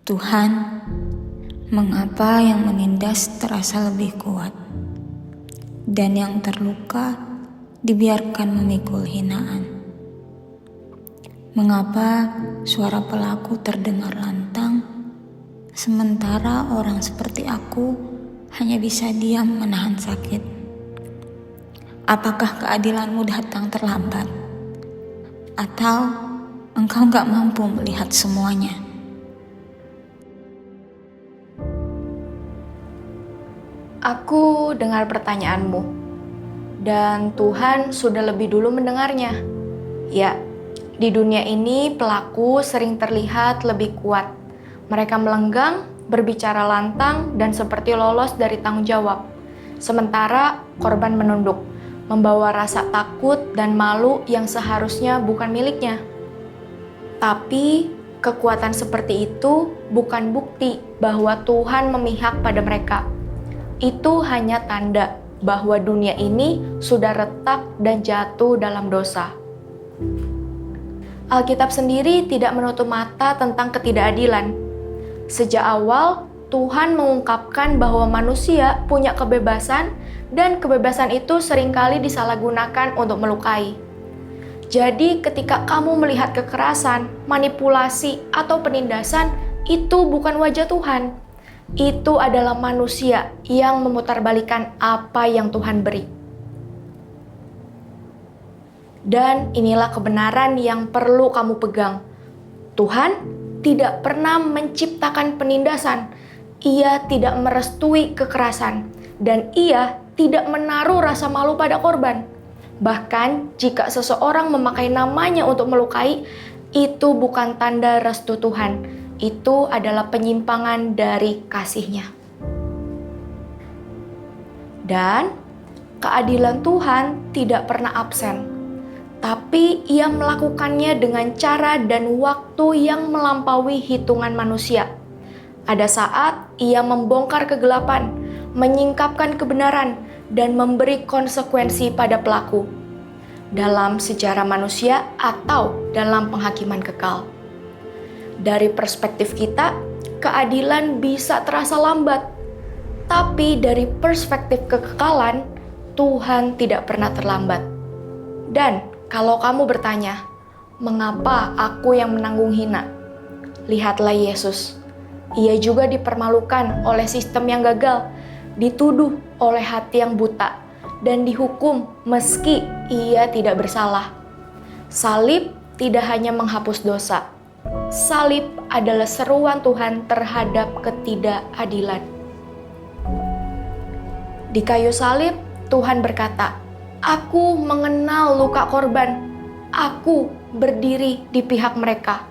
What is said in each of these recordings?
Tuhan, mengapa yang menindas terasa lebih kuat, dan yang terluka dibiarkan memikul hinaan? Mengapa suara pelaku terdengar lantang, sementara orang seperti aku hanya bisa diam menahan sakit? Apakah keadilanmu datang terlambat? Atau engkau gak mampu melihat semuanya? Aku dengar pertanyaanmu, dan Tuhan sudah lebih dulu mendengarnya. Ya, di dunia ini pelaku sering terlihat lebih kuat. Mereka melenggang, berbicara lantang, dan seperti lolos dari tanggung jawab. Sementara korban menunduk, membawa rasa takut dan malu yang seharusnya bukan miliknya. Tapi kekuatan seperti itu bukan bukti bahwa Tuhan memihak pada mereka. Itu hanya tanda bahwa dunia ini sudah retak dan jatuh dalam dosa. Alkitab sendiri tidak menutup mata tentang ketidakadilan. Sejak awal, Tuhan mengungkapkan bahwa manusia punya kebebasan dan kebebasan itu seringkali disalahgunakan untuk melukai. Jadi ketika kamu melihat kekerasan, manipulasi, atau penindasan, itu bukan wajah Tuhan. Itu adalah manusia yang memutarbalikkan apa yang Tuhan beri. Dan inilah kebenaran yang perlu kamu pegang. Tuhan tidak pernah menciptakan penindasan. Ia tidak merestui kekerasan. Dan ia tidak menaruh rasa malu pada korban. Bahkan jika seseorang memakai namanya untuk melukai, itu bukan tanda restu Tuhan. Itu adalah penyimpangan dari kasih-Nya. Dan keadilan Tuhan tidak pernah absen, tapi Ia melakukannya dengan cara dan waktu yang melampaui hitungan manusia. Ada saat Ia membongkar kegelapan, menyingkapkan kebenaran, dan memberi konsekuensi pada pelaku dalam sejarah manusia atau dalam penghakiman kekal. Dari perspektif kita, keadilan bisa terasa lambat. Tapi dari perspektif kekekalan, Tuhan tidak pernah terlambat. Dan kalau kamu bertanya, mengapa aku yang menanggung hina? Lihatlah Yesus. Ia juga dipermalukan oleh sistem yang gagal, dituduh oleh hati yang buta, dan dihukum meski ia tidak bersalah. Salib tidak hanya menghapus dosa. Salib adalah seruan Tuhan terhadap ketidakadilan. Di kayu salib, Tuhan berkata, "Aku mengenal luka korban. Aku berdiri di pihak mereka."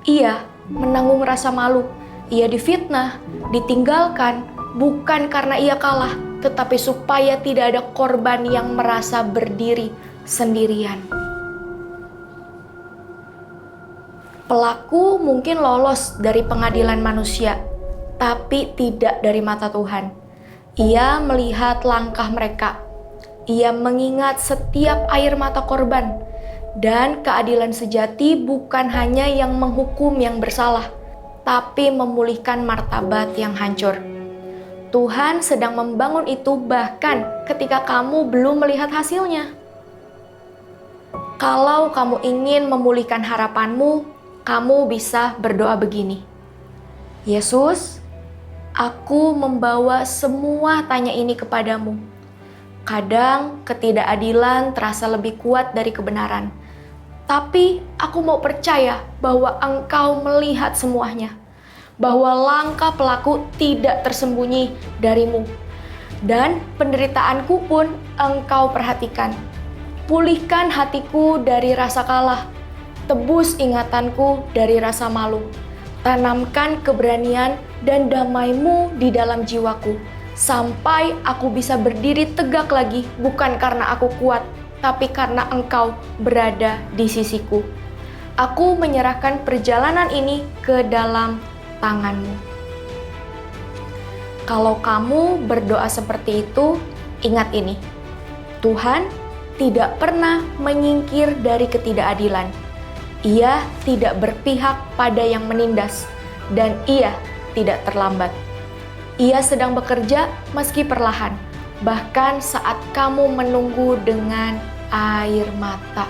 Ia menanggung rasa malu. Ia difitnah, ditinggalkan, bukan karena ia kalah, tetapi supaya tidak ada korban yang merasa berdiri sendirian. Pelaku mungkin lolos dari pengadilan manusia, tapi tidak dari mata Tuhan. Ia melihat langkah mereka. Ia mengingat setiap air mata korban. Dan keadilan sejati bukan hanya yang menghukum yang bersalah, tapi memulihkan martabat yang hancur. Tuhan sedang membangun itu bahkan ketika kamu belum melihat hasilnya. Kalau kamu ingin memulihkan harapanmu, kamu bisa berdoa begini. Yesus, aku membawa semua tanya ini kepadamu. Kadang ketidakadilan terasa lebih kuat dari kebenaran. Tapi aku mau percaya bahwa Engkau melihat semuanya. Bahwa langkah pelaku tidak tersembunyi darimu. Dan penderitaanku pun Engkau perhatikan. Pulihkan hatiku dari rasa kalah. Tebus ingatanku dari rasa malu. Tanamkan keberanian dan damai-Mu di dalam jiwaku. Sampai aku bisa berdiri tegak lagi bukan karena aku kuat, tapi karena Engkau berada di sisiku. Aku menyerahkan perjalanan ini ke dalam tangan-Mu. Kalau kamu berdoa seperti itu, ingat ini. Tuhan tidak pernah menyingkir dari ketidakadilan. Ia tidak berpihak pada yang menindas, dan Ia tidak terlambat. Ia sedang bekerja meski perlahan, bahkan saat kamu menunggu dengan air mata.